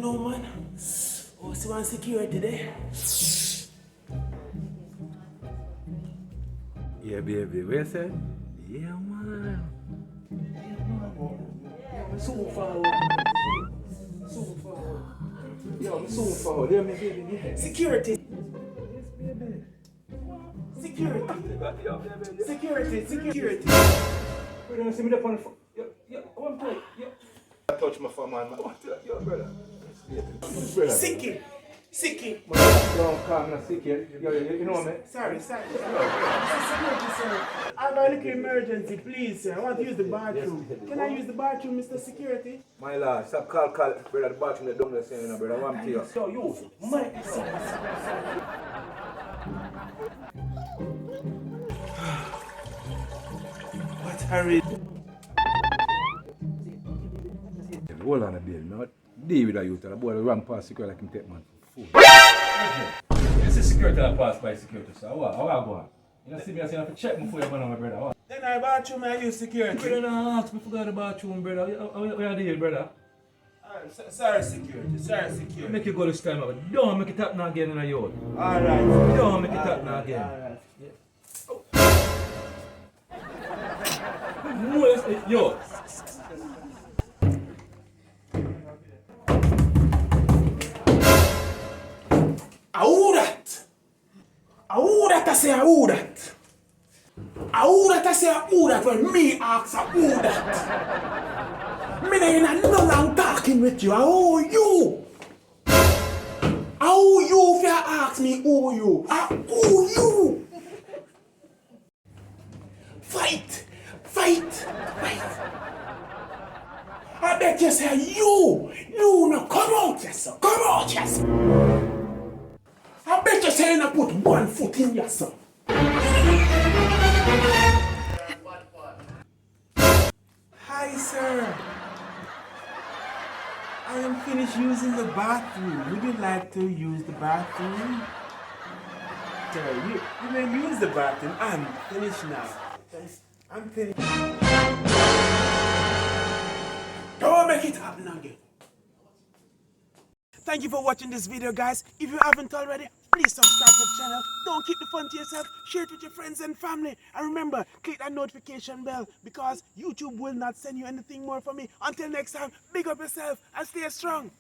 know, man. Oh, see one security there. Yeah, baby, what you say? Yeah, man. I'm so forward. So forward. Yo, I'm so forward. Yeah, my baby. Security. Yes, baby. Security. Security. Brother, see me up on the phone. Yo, one plate. Yo. I touch my phone, man. Yo, brother. Sicky. Don't call me sick. You know me? Sorry. Security, sir. I have a little emergency, please, sir. I want to use the bathroom. Can I use the bathroom, Mr. Security? My lord, stop call, brother, the bathroom, the down there saying, brother, one to you. Yo, use it. What hurry? Hold on a bit, man. Deal with that youth. The boy run past security like him take man for food. This is security that pass by security, sir. How I go on? You see me, I say I have to check before you go on, my brother. What? Then I bathroom, I use security. Brother, no, ask me to go to the bathroom, brother. Where are you, brother? Sorry, security. Make you go this time, but don't make it happen again in a yard. Alright. Don't make it happen again. Alright. No, yo. Who that when me ask who that? Me ain't no long talking with you. Who you? Who you if you ask me who you? Who you? Fight. I bet you say you no come out, yes. I bet you say you no put one foot in yourself. Hi, sir. I am finished using the bathroom. Would you like to use the bathroom? Sir, you may use the bathroom. I'm finished now. I'm finished. Don't make it happen again. Thank you for watching this video, guys. If you haven't already, please subscribe to the channel. Don't keep the fun to yourself. Share it with your friends and family. And remember, click that notification bell because YouTube will not send you anything more from me. Until next time, big up yourself and stay strong.